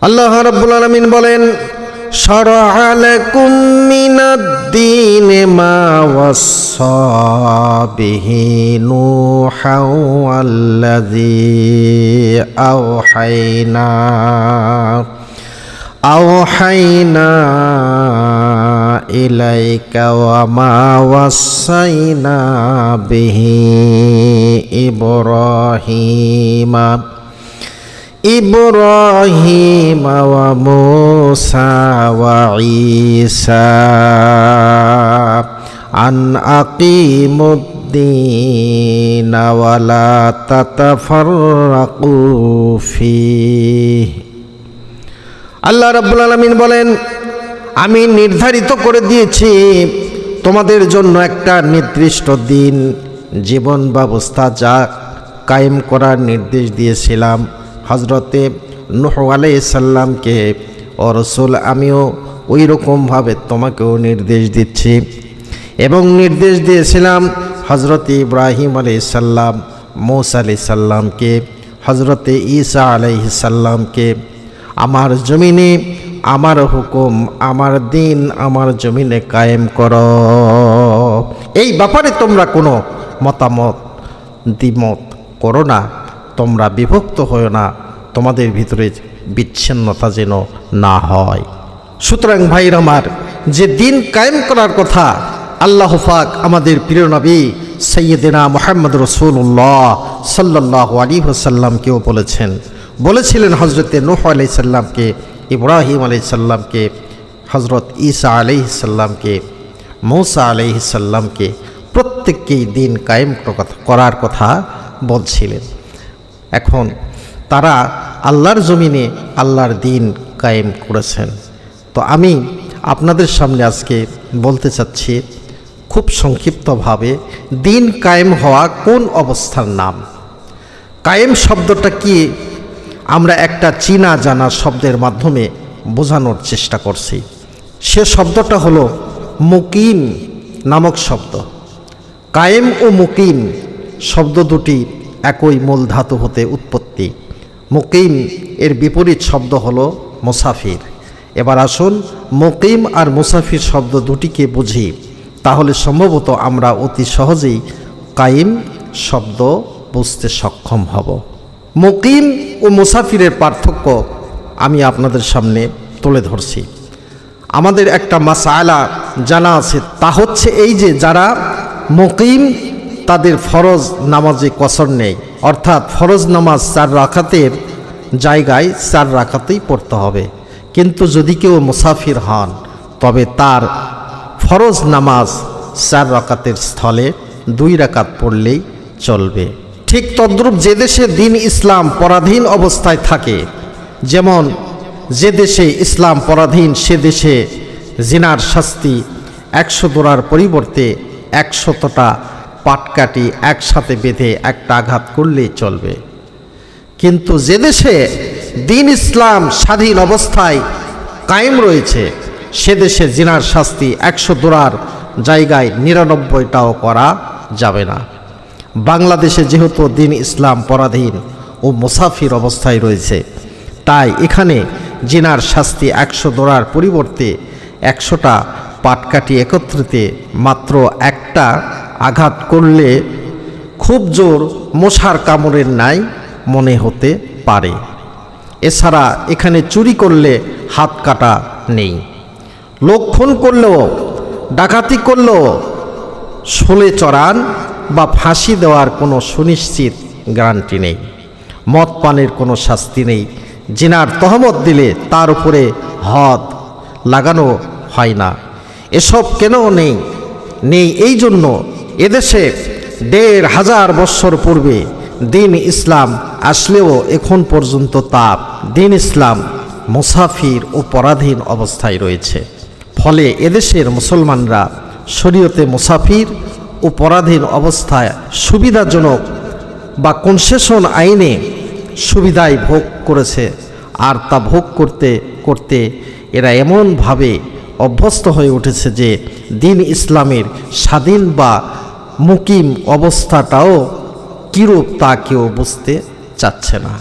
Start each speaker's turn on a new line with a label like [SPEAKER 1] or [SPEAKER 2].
[SPEAKER 1] আল্লাহ রাব্বুল আলামিন বলেন, শারআ লাকুম মিনাদ-দীনি মা ওয়াসসা বিহি নূহান ওয়াল্লাযী আওহাইনা ইলাইকা ওয়া মা ওয়াসাইনা বিহি ইব্রাহিম ওয়া মূসা ওয়া ঈসা আন আকিমুদ-দীন ওয়া লা তাতাফাররাকু ফীহি। আল্লাহ রাব্বুল আলামিন বলেন, আমি নির্ধারিত করে দিয়েছি তোমাদের জন্য একটা নির্দিষ্ট দিন, জীবন ব্যবস্থা যা কায়েম করার নির্দেশ দিয়েছিলাম হযরতে নূহ আলাইহিস সালামকে। ও রাসূল, আমিও ওই রকমভাবে তোমাকেও নির্দেশ দিচ্ছি। এবং নির্দেশ দিয়েছিলাম হযরতে ইব্রাহিম আলাইহিস সালাম, মূসা আলাইহিস সালামকে, হযরতে ঈসা আলাইহিস সালামকে, আমার জমিনে আমার হুকুম, আমার দিন আমার জমিনে কায়েম করো। এই ব্যাপারে তোমরা কোনো মতামত দ্বিমত করো না, তোমরা বিভক্ত হও না, তোমাদের ভিতরে বিচ্ছিন্নতা যেন না হয়। সুতরাং ভাইরা আমার, যে দিন কায়েম করার কথা আল্লাহ পাক আমাদের প্রিয় নবী সাইয়্যিদিনা মুহাম্মদ রাসূলুল্লাহ সাল্লাল্লাহু আলাইহি ওয়াসাল্লামকেও বলেছিলেন হযরতে নূহ আলাইহিস সালামকে, ইব্রাহিম আলাইহিস সালামকে, হযরত ঈসা আলাইহিস সালামকে, মূসা আলাইহিস সালামকে, প্রত্যেককেই দিন কায়েম করার কথা বলছিলেন। এখন তারা আল্লাহর জমিনে আল্লাহর দিন কায়েম করেছেন। তো আমি আপনাদের সামনে আজকে বলতে চাচ্ছি খুব সংক্ষিপ্তভাবে, দিন কায়েম হওয়া কোন অবস্থার নাম। কায়েম শব্দটা কি আমরা একটা চীনা জানা শব্দের মাধ্যমে বোঝানোর চেষ্টা করছি। সে শব্দটা হলো মুকিম নামক শব্দ। কায়েম ও মুকিম শব্দ দুটি একই মূল ধাতু হতে উৎপত্তি। মুকিম এর বিপরীত শব্দ হলো মুসাফির। এবার আসুন মুকিম আর মুসাফির শব্দ দুটিকে বুঝি, তাহলে সম্ভবত আমরা অতি সহজেই কায়েম শব্দ বুঝতে সক্ষম হব। মুকিম ও মুসাফিরের পার্থক্য আমি আপনাদের সামনে তুলে ধরছি। আমাদের একটা মাসআলা জানা আছে, তা হচ্ছে এই যে যারা মুকিম তাদের ফরজ নামাজে কসর নেই, অর্থাৎ ফরজ নামাজ 4 রাকাতের জায়গায় 4 রাকাতেই পড়তে হবে। কিন্তু যদি কেউ মুসাফির হন তবে তার ফরজ নামাজ 4 রাকাতের স্থলে 2 রাকাত পড়লেই চলবে। ঠিক তদ্রূপ যে দেশে দিন ইসলাম পরাধীন অবস্থায় থাকে, যেমন যে দেশে ইসলাম পরাধীন সে দেশে জিনার শাস্তি 100 দোরার পরিবর্তে 100টা পাটকাঠি একসাথে বেঁধে একটা আঘাত করলেই চলবে। কিন্তু যে দেশে দিন ইসলাম স্বাধীন অবস্থায় কায়েম রয়েছে সে দেশে জিনার শাস্তি 100 দোরার জায়গায় 99টাও করা যাবে না। বাংলাদেশে যেহেতু দিন ইসলাম পরাধীন ও মুসাফির অবস্থায় রয়েছে, তাই এখানে জিনার শাস্তি 100 দোরার পরিবর্তে 100টা পাটকাঠি একত্রিতে মাত্র একটা আঘাত করলে খুব জোর মশার কামড়ের ন্যায় মনে হতে পারে। এছাড়া এখানে চুরি করলে হাত কাটা নেই, লোক খুন করলেও ডাকাতি করলেও শোলে চড়ান বা ফাঁসি দেওয়ার কোনো সুনিশ্চিত গ্যারান্টি নেই। মদ পানের কোনো শাস্তি নেই। জিনার তহমত দিলে তার উপরে হদ লাগানো হয় না। এসব কেন নেই? এই জন্য এদেশে 1500 বৎসর পূর্বে দিন ইসলাম আসলেও এখন পর্যন্ত তা দিন ইসলাম মুসাফির ও পরাধীন অবস্থায় রয়েছে। ফলে এদেশের মুসলমানরা শরীয়তে মুসাফির ও পরাধীন অবস্থায় সুবিধাজনক বা কনসেশন আইনে সুবিধায় ভোগ করেছে। আর তা ভোগ করতে করতে এরা এমনভাবে অভ্যস্ত হয়ে উঠেছে যে দিন ইসলামের স্বাধীন বা মুকিম অবস্থাটাও কীরূপ তা কেউ বুঝতে চাচ্ছে না।